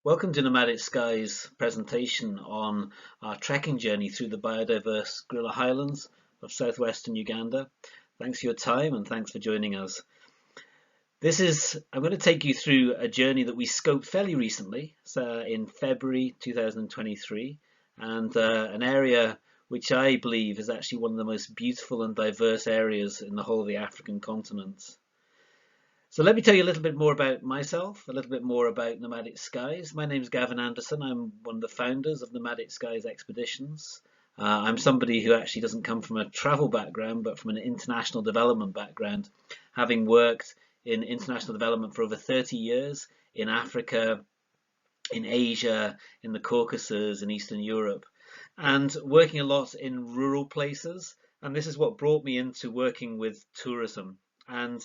Welcome to Nomadic Sky's presentation on our trekking journey through the biodiverse gorilla highlands of southwestern Uganda. Thanks for your time and thanks for joining us. I'm going to take you through a journey that we scoped fairly recently, so in February 2023, and an area which I believe is actually one of the most beautiful and diverse areas in the whole of the African continent. So let me tell you a little bit more about myself, a little bit more about Nomadic Skies. My name is Gavin Anderson. I'm one of the founders of Nomadic Skies Expeditions. I'm somebody who actually doesn't come from a travel background, but from an international development background, having worked in international development for over 30 years in Africa, in Asia, in the Caucasus, in Eastern Europe, and working a lot in rural places. And this is what brought me into working with tourism. And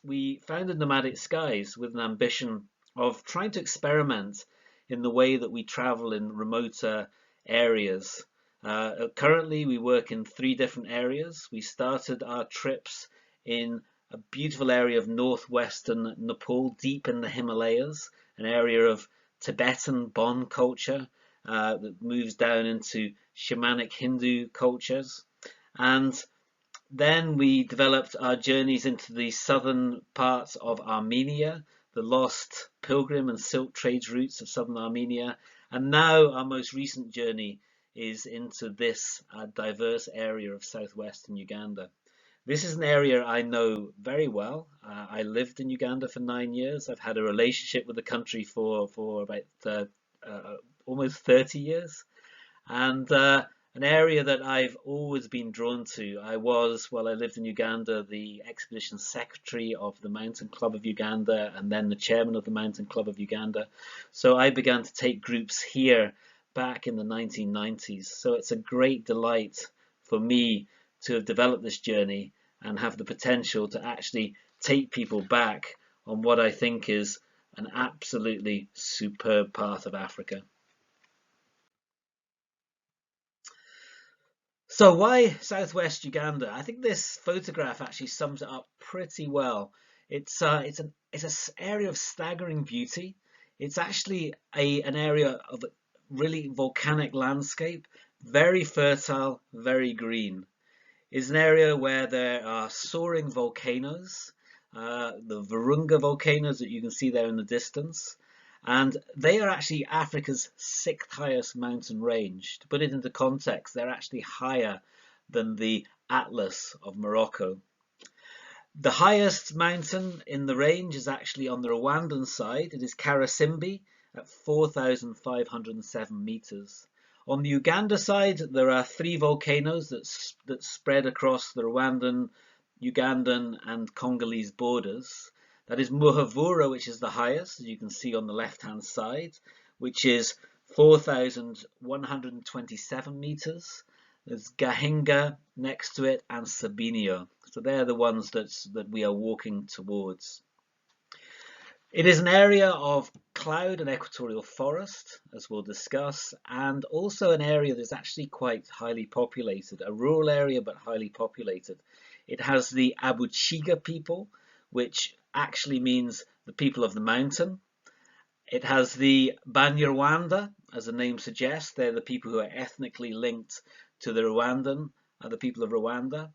we founded Nomadic Skies with an ambition of trying to experiment in the way that we travel in remoter areas. Currently, we work in 3 different areas. We started our trips in a beautiful area of northwestern Nepal, deep in the Himalayas, an area of Tibetan Bon culture that moves down into shamanic Hindu cultures. And then we developed our journeys into the southern parts of Armenia, the lost pilgrim and silk trade routes of southern Armenia. And now our most recent journey is into this diverse area of southwestern Uganda. This is an area I know very well. I lived in Uganda for 9 years. I've had a relationship with the country for about almost 30 years. And an area that I've always been drawn to. While I lived in Uganda, the expedition secretary of the Mountain Club of Uganda and then the chairman of the Mountain Club of Uganda. So I began to take groups here back in the 1990s. So it's a great delight for me to have developed this journey and have the potential to actually take people back on what I think is an absolutely superb part of Africa. So why Southwest Uganda? I think this photograph actually sums it up pretty well. It's an area of staggering beauty. It's actually an area of really volcanic landscape, very fertile, very green. It's an area where there are soaring volcanoes, the Virunga Volcanoes that you can see there in the distance. And they are actually Africa's 6th highest mountain range. To put it into context, they're actually higher than the Atlas of Morocco. The highest mountain in the range is actually on the Rwandan side. It is Karasimbi at 4,507 meters. On the Uganda side, there are 3 volcanoes that spread across the Rwandan, Ugandan and Congolese borders. That is Muhavura, which is the highest, as you can see on the left-hand side, which is 4,127 meters. There's Gahinga next to it and Sabinio. So they're the ones that we are walking towards. It is an area of cloud and equatorial forest, as we'll discuss, and also an area that's actually quite highly populated, a rural area but highly populated. It has the Abuchiga people, which actually means the people of the mountain. It has the Banyarwanda, as the name suggests. They're the people who are ethnically linked to the Rwandan, the people of Rwanda,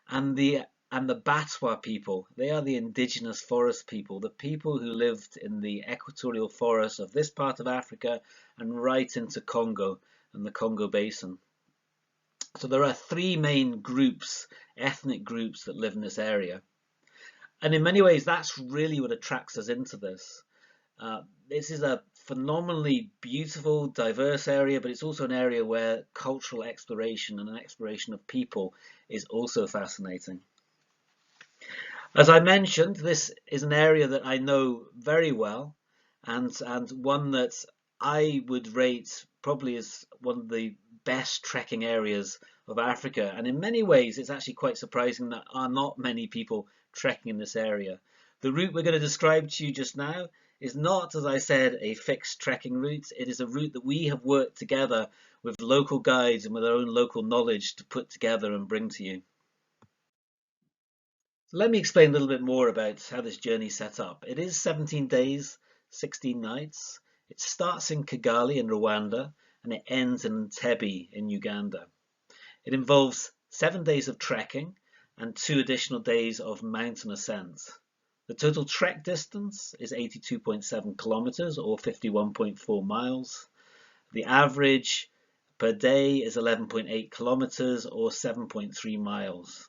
and the Batwa people. They are the indigenous forest people, the people who lived in the equatorial forests of this part of Africa and right into Congo and the Congo Basin. So there are 3 main groups, ethnic groups, that live in this area. And in many ways, that's really what attracts us into this. This is a phenomenally beautiful, diverse area, but it's also an area where cultural exploration and an exploration of people is also fascinating. As I mentioned, this is an area that I know very well, and one that I would rate probably as one of the best trekking areas of Africa. And in many ways, it's actually quite surprising that there are not many people trekking in this area. The route we're going to describe to you just now is not, as I said, a fixed trekking route. It is a route that we have worked together with local guides and with our own local knowledge to put together and bring to you. So let me explain a little bit more about how this journey is set up. It is 17 days, 16 nights. It starts in Kigali in Rwanda and it ends in Entebbe in Uganda. It involves 7 days of trekking and 2 additional days of mountain ascents. The total trek distance is 82.7 kilometers or 51.4 miles. The average per day is 11.8 kilometers or 7.3 miles.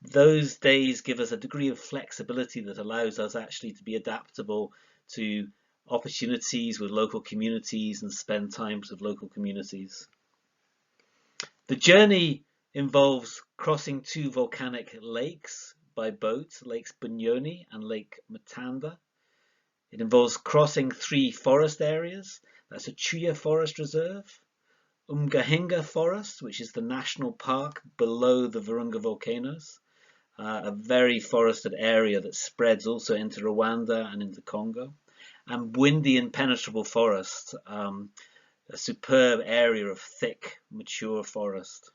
Those days give us a degree of flexibility that allows us actually to be adaptable to opportunities with local communities and spend times with local communities. The journey involves crossing 2 volcanic lakes by boat, Lakes Bunyoni and Lake Matanda. It involves crossing 3 forest areas. That's a Chuya Forest Reserve, Umgahinga Forest, which is the national park below the Virunga Volcanoes, a very forested area that spreads also into Rwanda and into Congo, and Bwindi Impenetrable Forest, a superb area of thick, mature forest.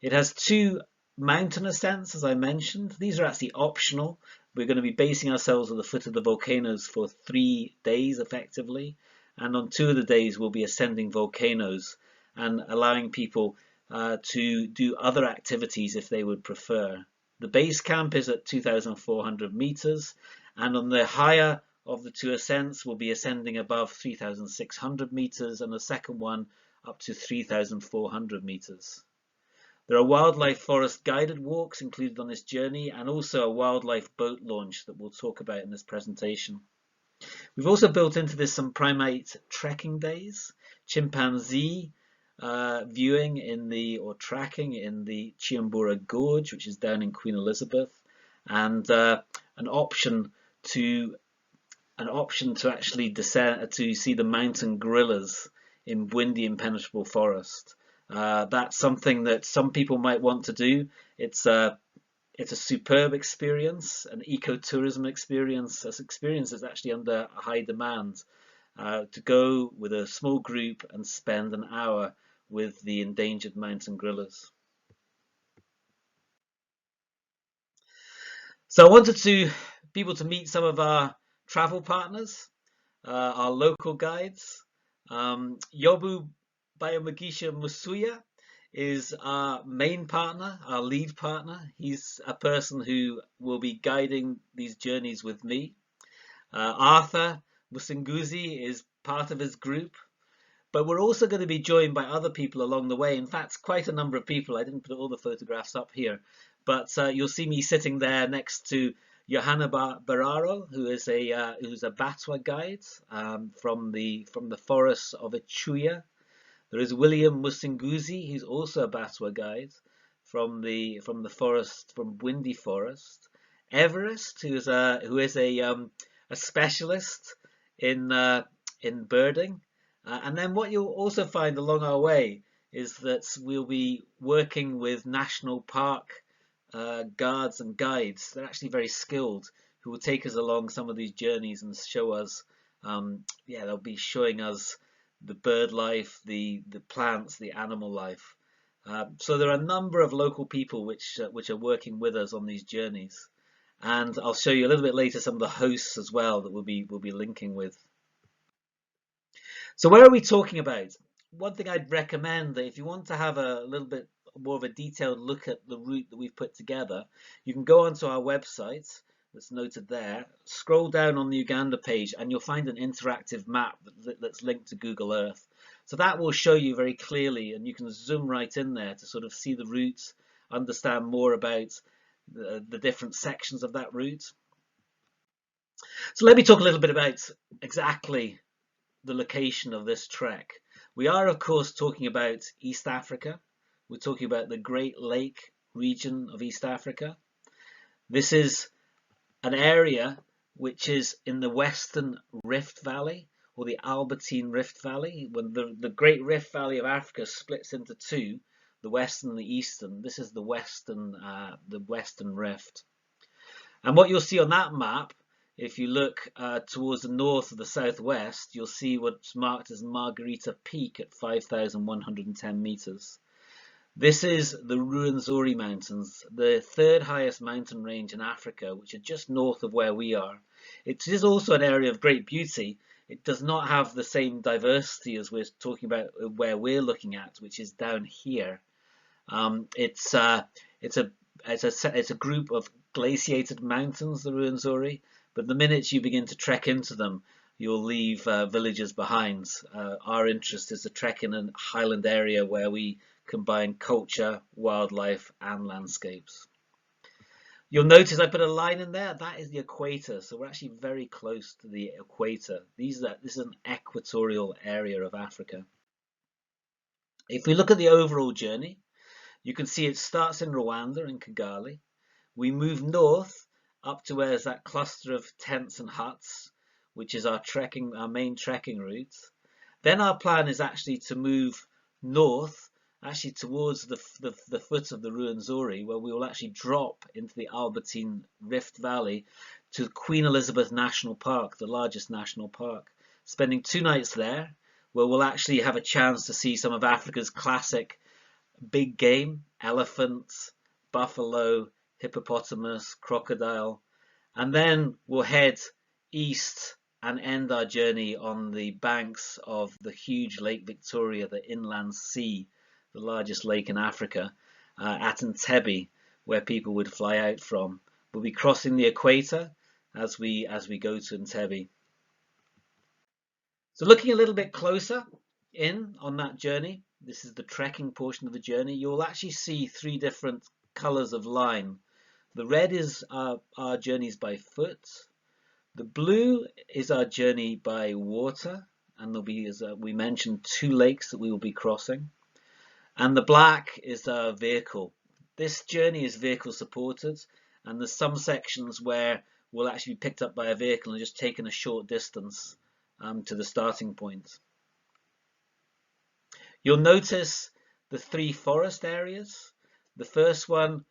It has 2 mountain ascents, as I mentioned. These are actually optional. We're going to be basing ourselves at the foot of the volcanoes for 3 days effectively, and on 2 of the days we'll be ascending volcanoes and allowing people to do other activities if they would prefer. The base camp is at 2,400 meters, and on the higher of the 2 ascents we'll be ascending above 3,600 meters, and the second one up to 3,400 meters. There are wildlife forest guided walks included on this journey, and also a wildlife boat launch that we'll talk about in this presentation. We've also built into this some primate trekking days, chimpanzee viewing or tracking in the Kyambura Gorge, which is down in Queen Elizabeth, and an option to actually descend to see the mountain gorillas in Bwindi Impenetrable Forest. That's something that some people might want to do. It's a superb experience, an ecotourism experience. This experience is actually under a high demand to go with a small group and spend an hour with the endangered mountain gorillas. So I wanted people to meet some of our travel partners, our local guides. Yobu Bayomagisha Musuya is our main partner, our lead partner. He's a person who will be guiding these journeys with me. Arthur Musinguzi is part of his group, but we're also going to be joined by other people along the way. In fact, quite a number of people. I didn't put all the photographs up here, but you'll see me sitting there next to Johanna Bararo, who's a Batwa guide from the forests of Echuya. There is William Musinguzi, who's also a Batwa guide from the forest, from Bwindi Forest. Everest, who is a specialist in birding. And then what you'll also find along our way is that we'll be working with national park guards and guides. They're actually very skilled, who will take us along some of these journeys and show us, they'll be showing us the bird life, the plants, the animal life. So there are a number of local people which are working with us on these journeys, and I'll show you a little bit later some of the hosts as well that we'll be linking with. So where are we talking about? One thing I'd recommend, that if you want to have a little bit more of a detailed look at the route that we've put together, you can go onto our website that's noted there, scroll down on the Uganda page, and you'll find an interactive map that's linked to Google Earth. So that will show you very clearly, and you can zoom right in there to sort of see the route, understand more about the different sections of that route. So let me talk a little bit about exactly the location of this trek. We are, of course, talking about East Africa. We're talking about the Great Lake region of East Africa. This is an area which is in the Western Rift Valley, or the Albertine Rift Valley. When the Great Rift Valley of Africa splits into 2, the Western and the Eastern. This is the Western Rift. And what you'll see on that map, if you look towards the north of the southwest, you'll see what's marked as Margarita Peak at 5,110 meters. This is the Ruwenzori Mountains, the 3rd highest mountain range in Africa, which are just north of where we are. It is also an area of great beauty. It does not have the same diversity as we're talking about where we're looking at, which is down here. It's a group of glaciated mountains, the Ruwenzori, but the minute you begin to trek into them, you'll leave villages behind. Our interest is to trek in a highland area where we combine culture, wildlife, and landscapes. You'll notice I put a line in there. That is the equator, so we're actually very close to the equator. This is an equatorial area of Africa. If we look at the overall journey, you can see it starts in Rwanda, in Kigali. We move north up to where there's that cluster of tents and huts, which is our main trekking route. Then our plan is actually to move north, actually towards the foot of the Ruwenzori, where we will actually drop into the Albertine Rift Valley to Queen Elizabeth National Park, the largest national park, spending 2 nights there, where we'll actually have a chance to see some of Africa's classic big game: elephants, buffalo, hippopotamus, crocodile. And then we'll head east and end our journey on the banks of the huge Lake Victoria, the inland sea, the largest lake in Africa, at Entebbe, where people would fly out from. We'll be crossing the equator as we go to Entebbe. So looking a little bit closer in on that journey, this is the trekking portion of the journey. You'll actually see 3 different colors of line. The red is our journeys by foot. The blue is our journey by water, and there'll be, as we mentioned, 2 lakes that we will be crossing. And the black is our vehicle. This journey is vehicle supported, and there's some sections where we'll actually be picked up by a vehicle and just taken a short distance to the starting point. You'll notice the 3 forest areas. The first one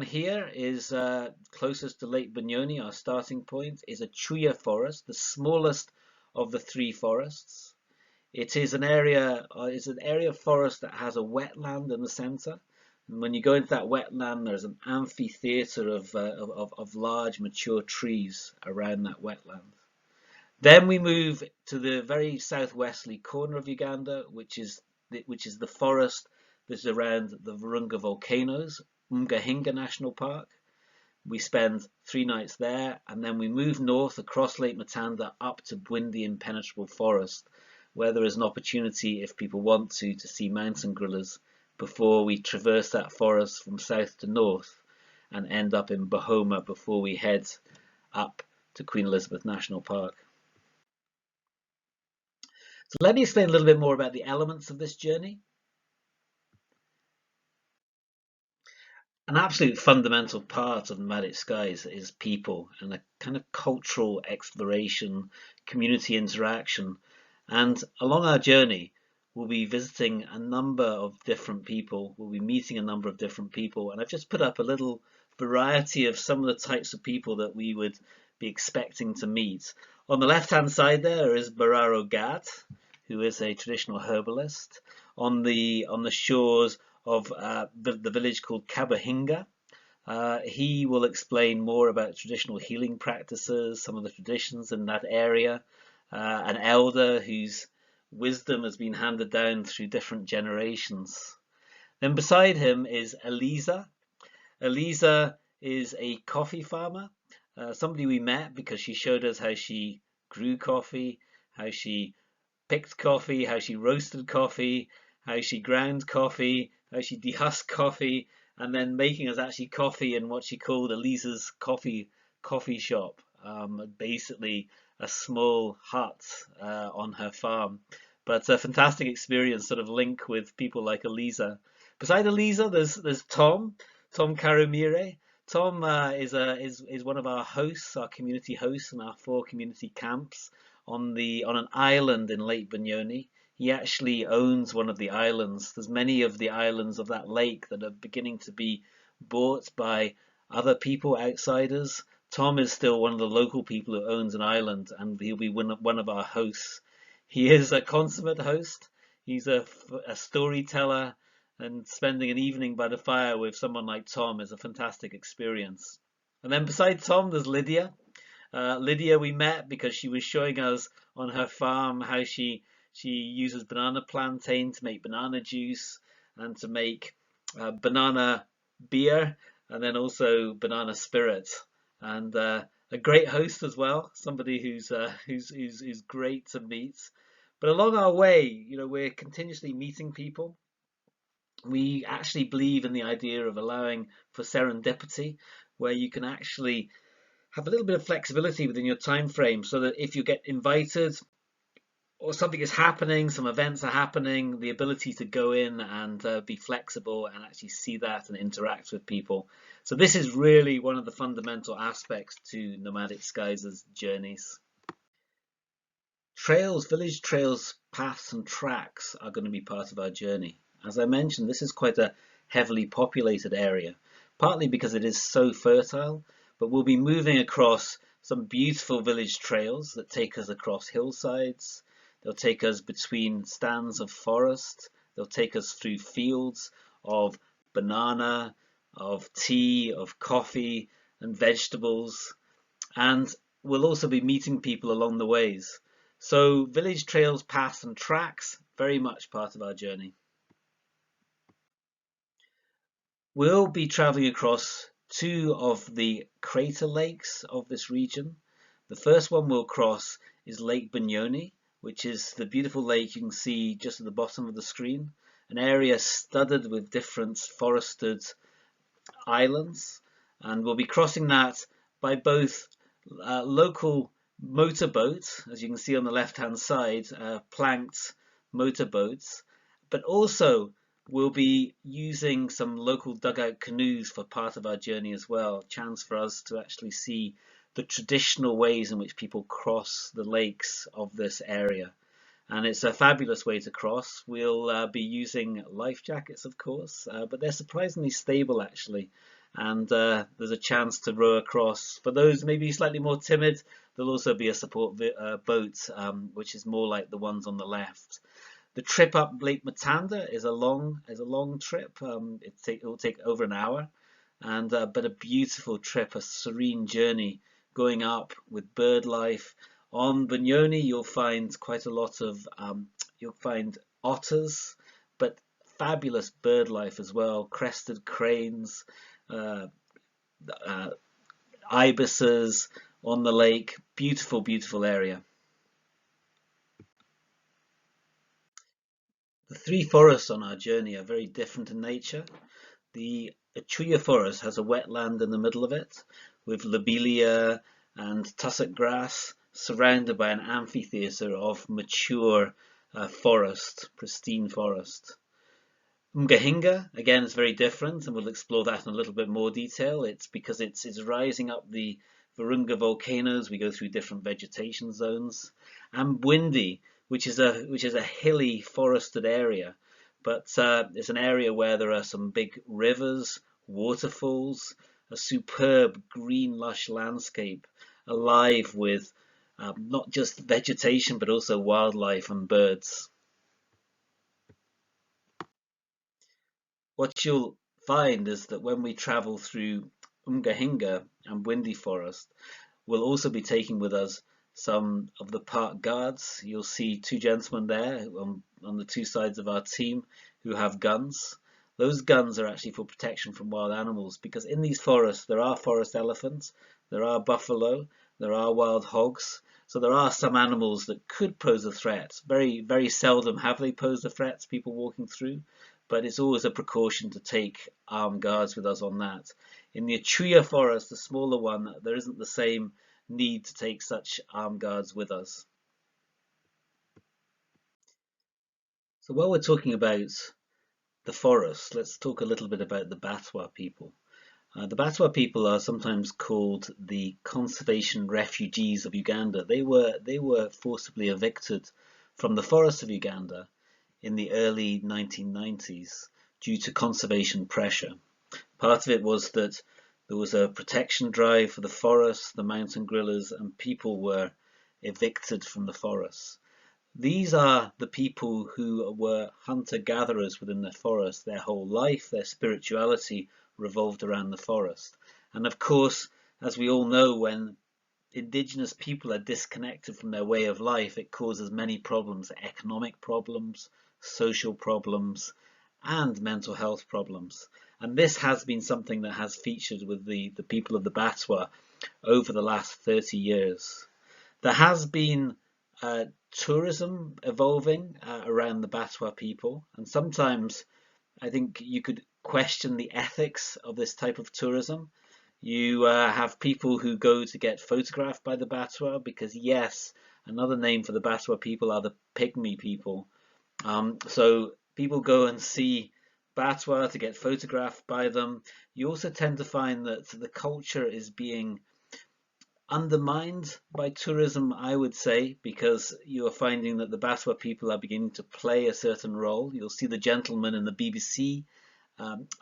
here is closest to Lake Bunyoni, our starting point, is a Chuya forest, the smallest of the 3 forests. It is an area of forest that has a wetland in the center. And when you go into that wetland, there's an amphitheater of large mature trees around that wetland. Then we move to the very southwesterly corner of Uganda, which is the forest that's around the Virunga Volcanoes, Umgahinga National Park. We spend 3 nights there, and then we move north across Lake Matanda up to Bwindi Impenetrable Forest, where there is an opportunity, if people want to see mountain gorillas before we traverse that forest from south to north and end up in Bahoma before we head up to Queen Elizabeth National Park. So let me explain a little bit more about the elements of this journey. An absolute fundamental part of Nomadic Skies is people and a kind of cultural exploration, community interaction. And along our journey, we'll be visiting a number of different people. We'll be meeting a number of different people. And I've just put up a little variety of some of the types of people that we would be expecting to meet. On the left-hand side there is Bararo Gat, who is a traditional herbalist. On the shores of the village called Kabahinga, he will explain more about traditional healing practices, some of the traditions in that area. An elder whose wisdom has been handed down through different generations. Then beside him is Eliza. Eliza is a coffee farmer, somebody we met because she showed us how she grew coffee, how she picked coffee, how she roasted coffee, how she ground coffee, how she dehusked coffee, and then making us actually coffee in what she called Eliza's coffee shop, basically a small hut on her farm. But a fantastic experience, sort of link with people like Eliza. Beside Eliza, there's Tom Karumire. Tom is one of our hosts, our community hosts in our 4 community camps on an island in Lake Bunyoni. He actually owns one of the islands. There's many of the islands of that lake that are beginning to be bought by other people, outsiders. Tom is still one of the local people who owns an island, and he'll be one of our hosts. He is a consummate host. He's a storyteller, and spending an evening by the fire with someone like Tom is a fantastic experience. And then beside Tom, there's Lydia. Lydia we met because she was showing us on her farm how she uses banana plantain to make banana juice and to make banana beer, and then also banana spirit. And a great host as well, somebody who's great to meet. But along our way, we're continuously meeting people. We actually believe in the idea of allowing for serendipity, where you can actually have a little bit of flexibility within your time frame, so that if you get invited or something is happening, some events are happening, the ability to go in and be flexible and actually see that and interact with people. So this is really one of the fundamental aspects to Nomadic Skies' journeys. Trails, village trails, paths and tracks are going to be part of our journey. As I mentioned, this is quite a heavily populated area, partly because it is so fertile, but we'll be moving across some beautiful village trails that take us across hillsides. They'll take us between stands of forest. They'll take us through fields of banana, of tea, of coffee and vegetables. And we'll also be meeting people along the ways. So village trails, paths and tracks, very much part of our journey. We'll be traveling across two of the crater lakes of this region. The first one we'll cross is Lake Bunyoni, which is the beautiful lake you can see just at the bottom of the screen, an area studded with different forested islands. And we'll be crossing that by both local motorboats, as you can see on the left-hand side, planked motorboats, but also we'll be using some local dugout canoes for part of our journey as well. Chance for us to actually see the traditional ways in which people cross the lakes of this area. And it's a fabulous way to cross. We'll be using life jackets, of course, but they're surprisingly stable actually. And there's a chance to row across. For those maybe slightly more timid, there'll also be a support boat, which is more like the ones on the left. The trip up Lake Montane is a long trip. It will take over an hour, and but a beautiful trip, a serene journey going up with bird life. On Bunyoni, you'll find quite a lot of you'll find otters, but fabulous bird life as well. Crested cranes, ibises on the lake. Beautiful, beautiful area. The three forests on our journey are very different in nature. The Echuya forest has a wetland in the middle of it, with lobelia and tussock grass, surrounded by an amphitheatre of mature forest, pristine forest. Umgahinga, again, is very different, and we'll explore that in a little bit more detail. It's because it's rising up the Virunga Volcanoes. We go through different vegetation zones. And Bwindi, which is a hilly forested area, but it's an area where there are some big rivers, waterfalls, a superb green lush landscape, alive with not just vegetation but also wildlife and birds. What you'll find is that when we travel through Umgahinga and Bwindi Forest, we'll also be taking with us some of the park guards. You'll see two gentlemen there on the two sides of our team who have guns. Those guns are actually for protection from wild animals, because in these forests there are forest elephants, there are buffalo, there are wild hogs. So there are some animals that could pose a threat. Very, very seldom have they posed a threat to people walking through, but it's always a precaution to take armed guards with us on that. In the Echuya forest, the smaller one, there isn't the same need to take such armed guards with us. So while we're talking about the forest, let's talk a little bit about the Batwa people. The Batwa people are sometimes called the conservation refugees of Uganda. They were forcibly evicted from the forests of Uganda in the early 1990s due to conservation pressure. Part of it was that there was a protection drive for the forests, the mountain gorillas, and people were evicted from the forests. These are the people who were hunter-gatherers within the forest. Their whole life, their spirituality revolved around the forest. And of course, as we all know, when indigenous people are disconnected from their way of life, it causes many problems, economic problems, social problems, and mental health problems. And this has been something that has featured with the people of the Batwa over the last 30 years. There has been tourism evolving around the Batwa people, and sometimes I think you could question the ethics of this type of tourism. You have people who go to get photographed by the Batwa because, yes, another name for the Batwa people are the pygmy people. So people go and see Batwa to get photographed by them. You also tend to find that the culture is being undermined by tourism, I would say, because you are finding that the Batwa people are beginning to play a certain role. You'll see the gentleman in the BBC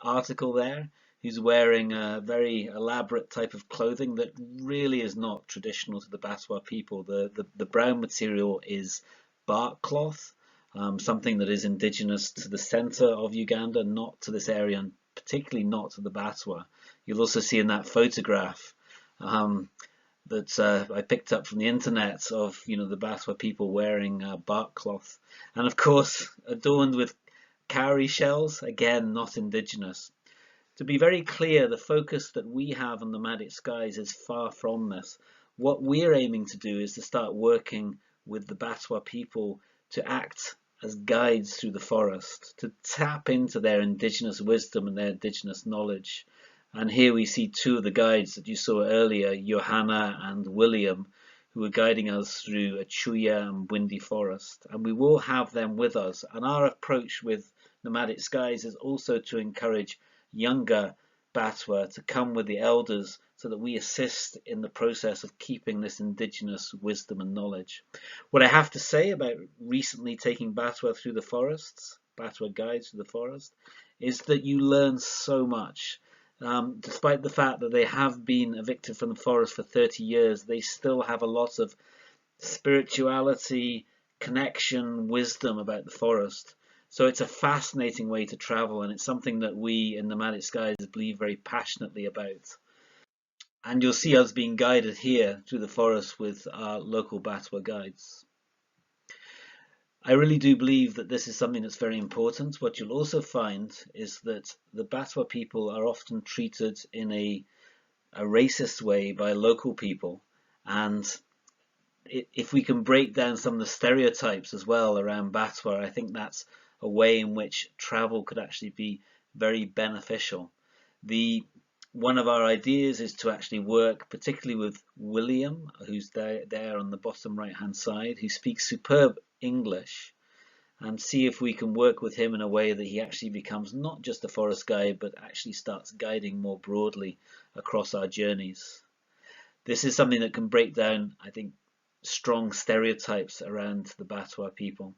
article there who's wearing a very elaborate type of clothing that really is not traditional to the Batwa people. The brown material is bark cloth, something that is indigenous to the center of Uganda, not to this area, and particularly not to the Batwa. You'll also see in that photograph that I picked up from the internet of the Batwa people wearing bark cloth, and of course adorned with cowrie shells, again not indigenous. To be very clear, the focus that we have on nomadic skies is far from this. What we're aiming to do is to start working with the Batwa people to act as guides through the forest, to tap into their indigenous wisdom and their indigenous knowledge. And here we see two of the guides that you saw earlier, Johanna and William, who are guiding us through Achuya and Windy Forest. And we will have them with us. And our approach with nomadic skies is also to encourage younger Batwa to come with the elders so that we assist in the process of keeping this indigenous wisdom and knowledge. What I have to say about recently taking Batwa through the forests, Batwa guides through the forest, is that you learn so much. Despite the fact that they have been evicted from the forest for 30 years, they still have a lot of spirituality, connection, wisdom about the forest. So it's a fascinating way to travel, and it's something that we in Nomadic Skies believe very passionately about. And you'll see us being guided here through the forest with our local Batwa guides. I really do believe that this is something that's very important. What you'll also find is that the Batwa people are often treated in a racist way by local people, and if we can break down some of the stereotypes as well around Batwa, I think that's a way in which travel could actually be very beneficial. One of our ideas is to actually work particularly with William, who's there on the bottom right hand side, who speaks superb English, and see if we can work with him in a way that he actually becomes not just a forest guide, but actually starts guiding more broadly across our journeys. This is something that can break down, I think, strong stereotypes around the Batwa people.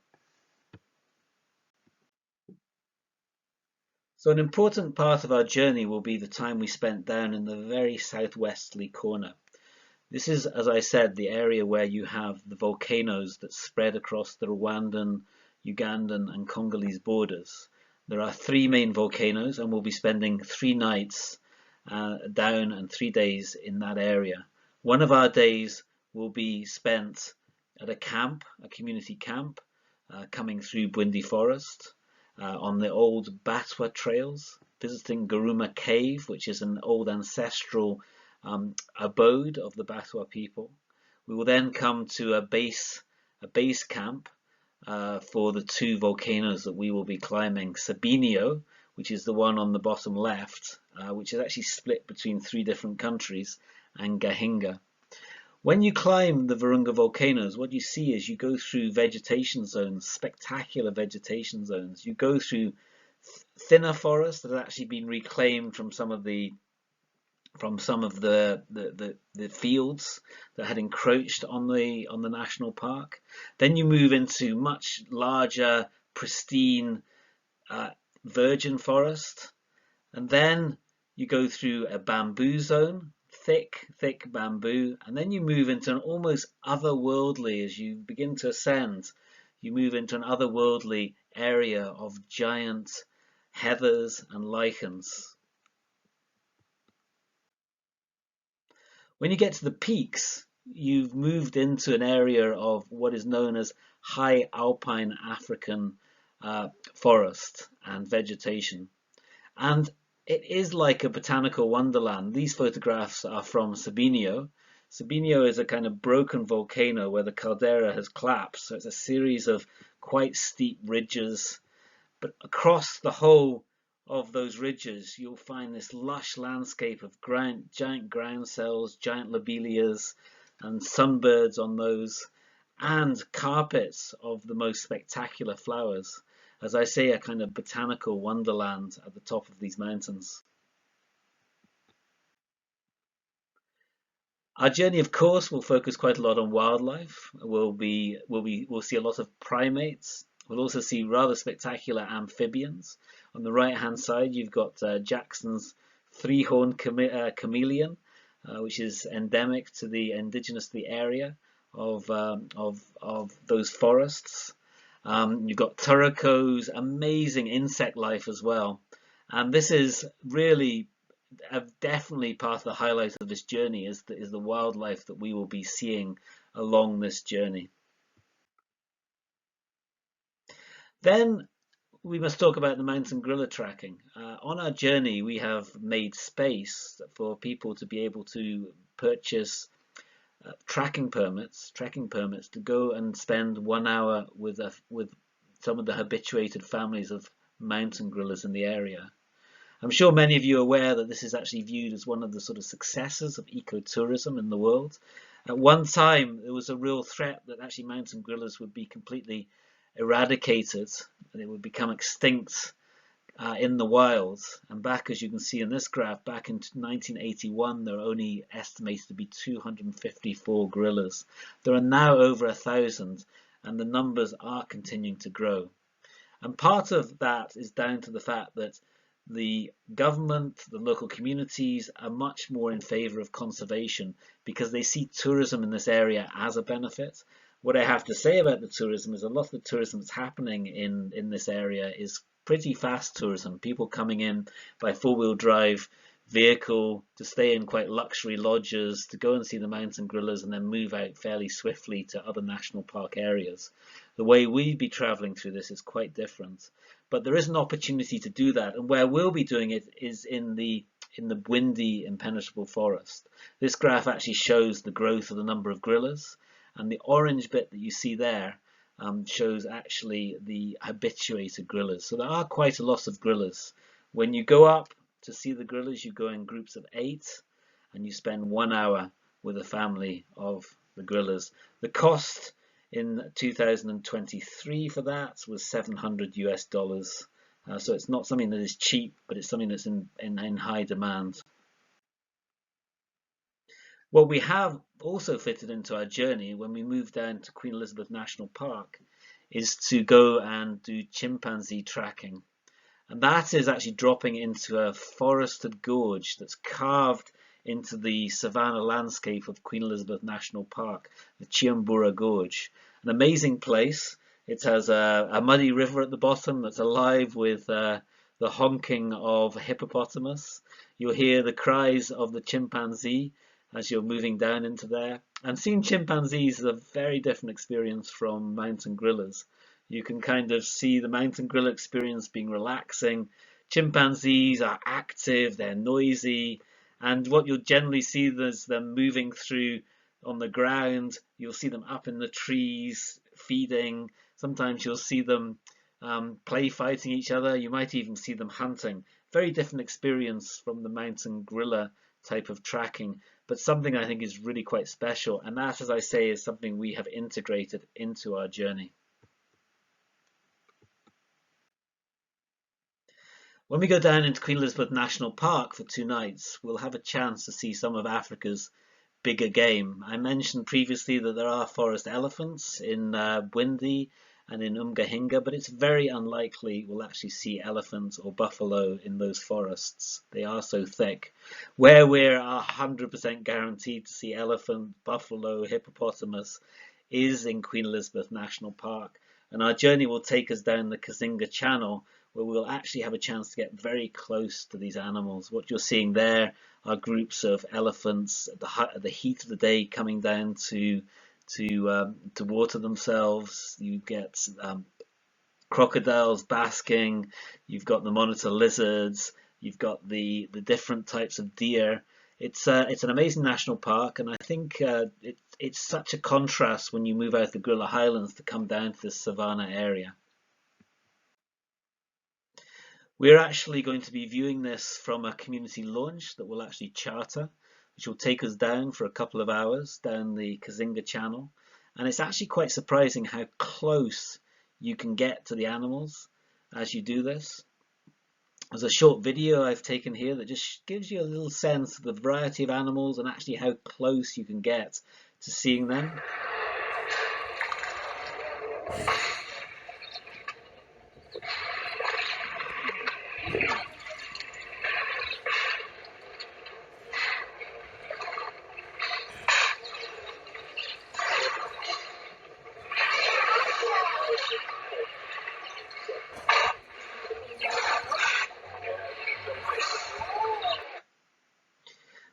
So an important part of our journey will be the time we spent down in the very southwesterly corner. This is, as I said, the area where you have the volcanoes that spread across the Rwandan, Ugandan and Congolese borders. There are 3 main volcanoes, and we'll be spending 3 nights down and 3 days in that area. One of our days will be spent at a camp, a community camp, coming through Windy Forest, on the old Batwa trails, visiting Guruma Cave, which is an old ancestral abode of the Batwa people. We will then come to a base camp for the 2 volcanoes that we will be climbing, Sabinio, which is the one on the bottom left, which is actually split between 3 different countries, and Gahinga. When you climb the Virunga Volcanoes, what you see is you go through vegetation zones, spectacular vegetation zones. You go through thinner forest that has actually been reclaimed from some of the fields that had encroached on the national park. Then you move into much larger, pristine, virgin forest, and then you go through a bamboo zone, thick bamboo, and then you move into an almost otherworldly, as you begin to ascend, you move into an otherworldly area of giant heathers and lichens. When you get to the peaks, you've moved into an area of what is known as high alpine African forest and vegetation. And it is like a botanical wonderland. These photographs are from Sabinio. Sabinio is a kind of broken volcano where the caldera has collapsed. So it's a series of quite steep ridges. But across the whole of those ridges, you'll find this lush landscape of giant ground cells, giant lobelias, and sunbirds on those, and carpets of the most spectacular flowers. As I say, a kind of botanical wonderland at the top of these mountains. Our journey, of course, will focus quite a lot on wildlife. We'll see a lot of primates. We'll also see rather spectacular amphibians. On the right-hand side, you've got Jackson's three-horned chameleon, which is endemic to the indigenous to the area of those forests. You've got turacos, amazing insect life as well. And this is really definitely part of the highlight of this journey is the wildlife that we will be seeing along this journey. Then we must talk about the mountain gorilla tracking. On our journey, we have made space for people to be able to purchase tracking permits to go and spend 1 hour with some of the habituated families of mountain gorillas in the area. I'm sure many of you are aware that this is actually viewed as one of the sort of successes of ecotourism in the world. At one time, there was a real threat that actually mountain gorillas would be completely eradicated and they would become extinct in the wild. And back, as you can see in this graph, back in 1981, there are only estimated to be 254 gorillas. There are now over 1,000, and the numbers are continuing to grow. And part of that is down to the fact that the government, the local communities are much more in favour of conservation because they see tourism in this area as a benefit. What I have to say about the tourism is a lot of the tourism that's happening in this area is pretty fast tourism. People coming in by four-wheel drive vehicle to stay in quite luxury lodges, to go and see the mountain gorillas and then move out fairly swiftly to other national park areas. The way we'd be travelling through this is quite different. But there is an opportunity to do that, and where we'll be doing it is in the windy impenetrable forest. This graph actually shows the growth of the number of gorillas, and the orange bit that you see there shows actually the habituated gorillas. So there are quite a lot of gorillas. When you go up to see the gorillas, you go in groups of 8, and you spend 1 hour with a family of the gorillas. The cost in 2023 for that was $700 US. So it's not something that is cheap, but it's something that's in high demand. What we have also fitted into our journey when we move down to Queen Elizabeth National Park is to go and do chimpanzee tracking. And that is actually dropping into a forested gorge that's carved into the savanna landscape of Queen Elizabeth National Park, the Kyambura Gorge. An amazing place. It has a muddy river at the bottom that's alive with the honking of a hippopotamus. You'll hear the cries of the chimpanzee as you're moving down into there. And seeing chimpanzees is a very different experience from mountain gorillas. You can kind of see the mountain gorilla experience being relaxing. Chimpanzees are active, they're noisy, and what you'll generally see is them moving through on the ground. You'll see them up in the trees, feeding. Sometimes you'll see them play fighting each other. You might even see them hunting. Very different experience from the mountain gorilla type of tracking, but something I think is really quite special, and that, as I say, is something we have integrated into our journey. When we go down into Queen Elizabeth National Park for 2 nights, we'll have a chance to see some of Africa's bigger game. I mentioned previously that there are forest elephants in Bwindi and in Umgahinga, but it's very unlikely we'll actually see elephants or buffalo in those forests. They are so thick. Where we're 100% guaranteed to see elephant, buffalo, hippopotamus is in Queen Elizabeth National Park. And our journey will take us down the Kazinga Channel, where we'll actually have a chance to get very close to these animals. What you're seeing there are groups of elephants at the heat of the day coming down to water themselves. You get crocodiles basking, you've got the monitor lizards, you've got the different types of deer. It's an amazing national park, and I think it's such a contrast when you move out of the Gorilla Highlands to come down to this savanna area. We're actually going to be viewing this from a community launch that we'll actually charter, which will take us down for a couple of hours down the Kazinga Channel. And it's actually quite surprising how close you can get to the animals as you do this. There's a short video I've taken here that just gives you a little sense of the variety of animals and actually how close you can get to seeing them.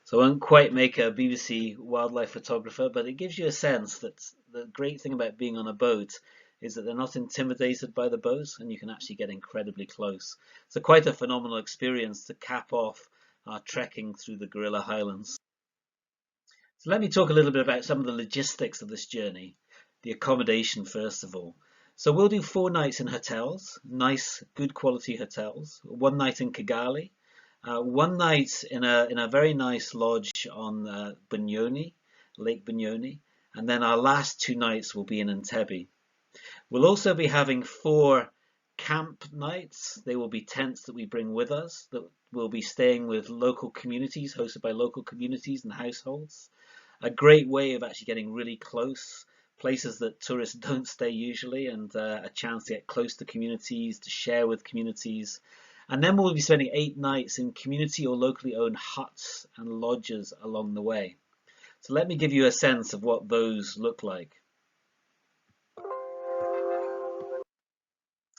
So I won't quite make a BBC wildlife photographer, but it gives you a sense that the great thing about being on a boat is that they're not intimidated by the boat, and you can actually get incredibly close. So quite a phenomenal experience to cap off our trekking through the Gorilla Highlands. So let me talk a little bit about some of the logistics of this journey. The accommodation first of all. So we'll do 4 nights in hotels, nice, good quality hotels. 1 night in Kigali. 1 night in a very nice lodge on Bunyoni, Lake Bunyoni, and then our last 2 nights will be in Entebbe. We'll also be having 4 camp nights. They will be tents that we bring with us that will be staying with local communities, hosted by local communities and households. A great way of actually getting really close, places that tourists don't stay usually, and a chance to get close to communities, to share with communities. And then we'll be spending 8 nights in community or locally owned huts and lodges along the way. So let me give you a sense of what those look like.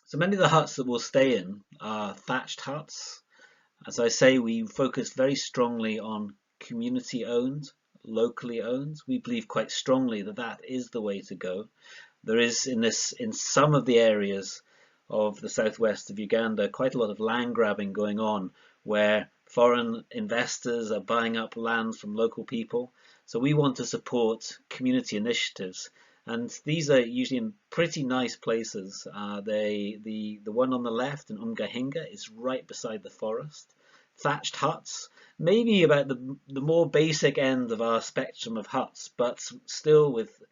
So many of the huts that we'll stay in are thatched huts. As I say, we focus very strongly on community owned, locally owned. We believe quite strongly that that is the way to go. There is in some of the areas of the southwest of Uganda quite a lot of land grabbing going on, where foreign investors are buying up land from local people. So we want to support community initiatives, and these are usually in pretty nice places. The one on the left in Umgahinga is right beside the forest. Thatched huts, maybe about the more basic end of our spectrum of huts, but still with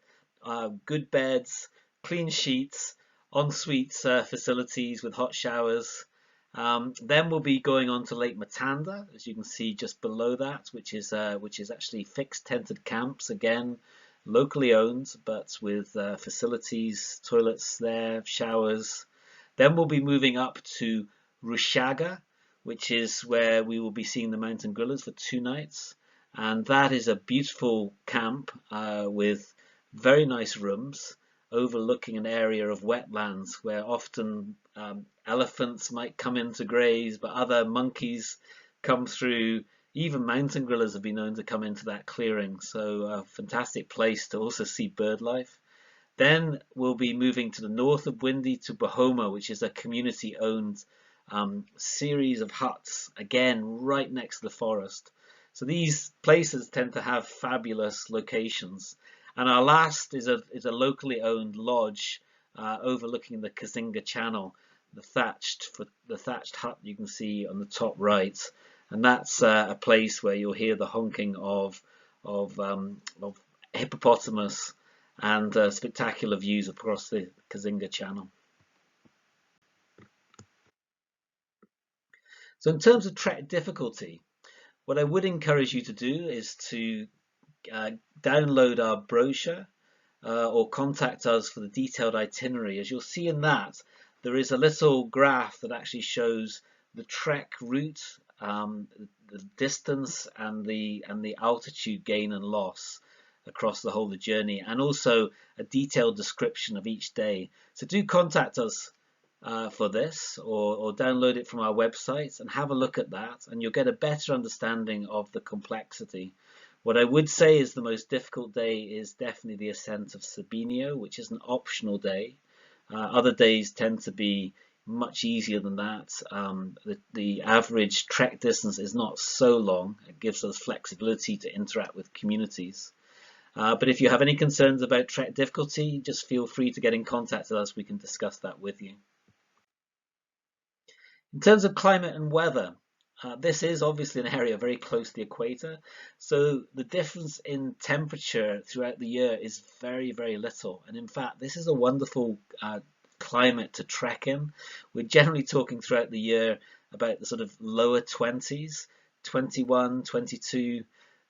good beds, clean sheets, ensuite facilities with hot showers. Then we'll be going on to Lake Matanda, as you can see just below that, which is actually fixed tented camps, again locally owned, but with facilities, toilets there, showers. Then we'll be moving up to Rushaga, which is where we will be seeing the mountain gorillas for 2 nights, and that is a beautiful camp with very nice rooms overlooking an area of wetlands where often elephants might come in to graze, but other monkeys come through. Even mountain gorillas have been known to come into that clearing, so a fantastic place to also see bird life. Then we'll be moving to the north of Bwindi to Bahoma, which is a community-owned series of huts, again right next to the forest. So these places tend to have fabulous locations. And our last is a locally owned lodge overlooking the Kazinga Channel, the thatched hut you can see on the top right, and that's a place where you'll hear the honking of hippopotamus and spectacular views across the Kazinga Channel. So in terms of trek difficulty, what I would encourage you to do is to download our brochure or contact us for the detailed itinerary. As you'll see in that, there is a little graph that actually shows the trek route, the distance and the altitude gain and loss across the whole of the journey, and also a detailed description of each day. So do contact us for this, or download it from our website and have a look at that, and you'll get a better understanding of the complexity. What I would say is the most difficult day is definitely the ascent of Sabinio, which is an optional day. Other days tend to be much easier than that. The average trek distance is not so long. It gives us flexibility to interact with communities. But if you have any concerns about trek difficulty, just feel free to get in contact with us. We can discuss that with you. In terms of climate and weather, this is obviously an area very close to the equator, so the difference in temperature throughout the year is very, very little. And in fact, this is a wonderful climate to trek in. We're generally talking throughout the year about the sort of lower 20s, 21, 22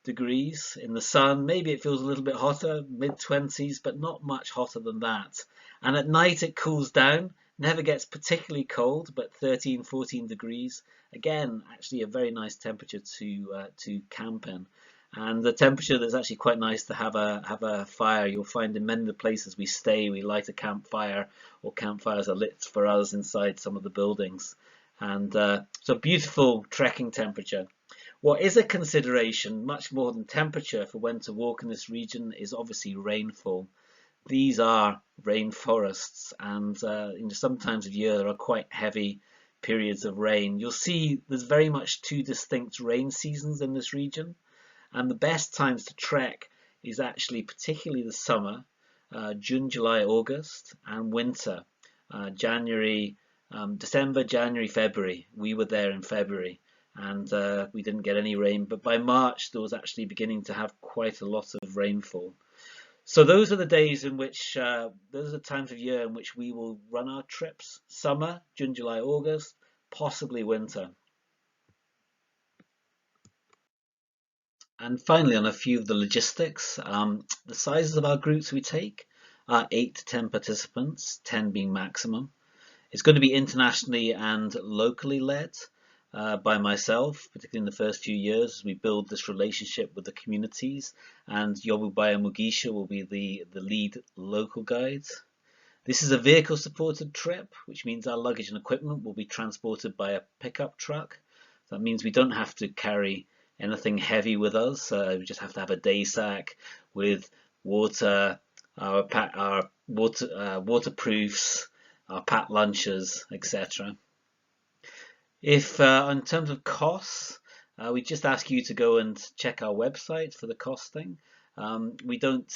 degrees. In the sun, maybe it feels a little bit hotter, mid 20s, but not much hotter than that. And at night it cools down. Never gets particularly cold, but 13, 14 degrees. Again, actually a very nice temperature to camp in. And the temperature that's actually quite nice to have a fire. You'll find in many of the places we stay, we light a campfire, or campfires are lit for us inside some of the buildings. And so beautiful trekking temperature. What is a consideration, much more than temperature, for when to walk in this region is obviously rainfall. These are rainforests, and some times of year there are quite heavy periods of rain. You'll see there's very much two distinct rain seasons in this region, and the best times to trek is actually particularly the summer, June, July, August, and winter, December, January, February. We were there in February, and we didn't get any rain, but by March there was actually beginning to have quite a lot of rainfall. So those are the days in which, those are the times of year in which we will run our trips. Summer, June, July, August, possibly winter. And finally, on a few of the logistics, the sizes of our groups we take are 8 to 10 participants, 10 being maximum. It's going to be internationally and locally led. By myself, particularly in the first few years, as we build this relationship with the communities, and Yobubaya Mugisha will be the lead local guide. This is a vehicle supported trip, which means our luggage and equipment will be transported by a pickup truck. That means we don't have to carry anything heavy with us. We just have to have a day sack with water, our waterproofs, our packed lunches, etc. If in terms of costs, we just ask you to go and check our website for the costing. We don't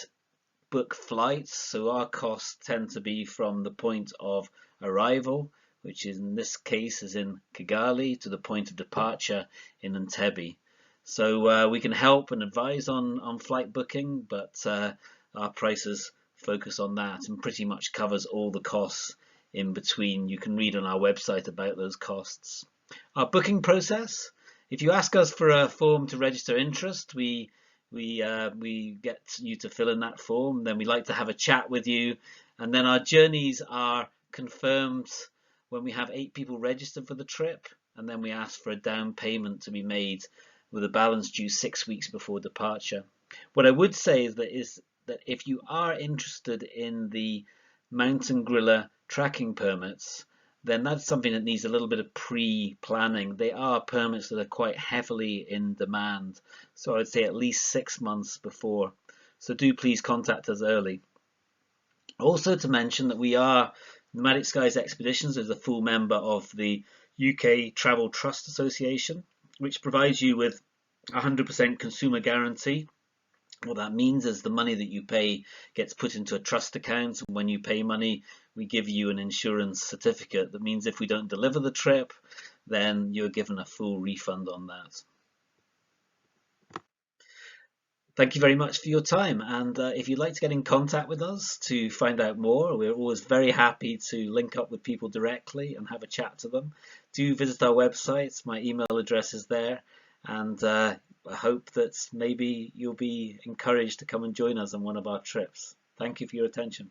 book flights, so our costs tend to be from the point of arrival, which in this case is in Kigali, to the point of departure in Entebbe. So we can help and advise on flight booking, but our prices focus on that and pretty much covers all the costs in between. You can read on our website about those costs. Our booking process: if you ask us for a form to register interest, we get you to fill in that form. Then we like to have a chat with you, and then our journeys are confirmed when we have 8 people registered for the trip, and then we ask for a down payment to be made with a balance due 6 weeks before departure. What I would say is that if you are interested in the mountain gorilla tracking permits, then that's something that needs a little bit of pre-planning. They are permits that are quite heavily in demand, so I would say at least 6 months before. So do please contact us early. Also to mention that we are, Nomadic Skies Expeditions is a full member of the UK Travel Trust Association, which provides you with 100% consumer guarantee. What that means is the money that you pay gets put into a trust account, and when you pay money, we give you an insurance certificate. That means if we don't deliver the trip, then you're given a full refund on that. Thank you very much for your time, and if you'd like to get in contact with us to find out more, we're always very happy to link up with people directly and have a chat to them. Do visit our website. My email address is there, and I hope that maybe you'll be encouraged to come and join us on one of our trips. Thank you for your attention.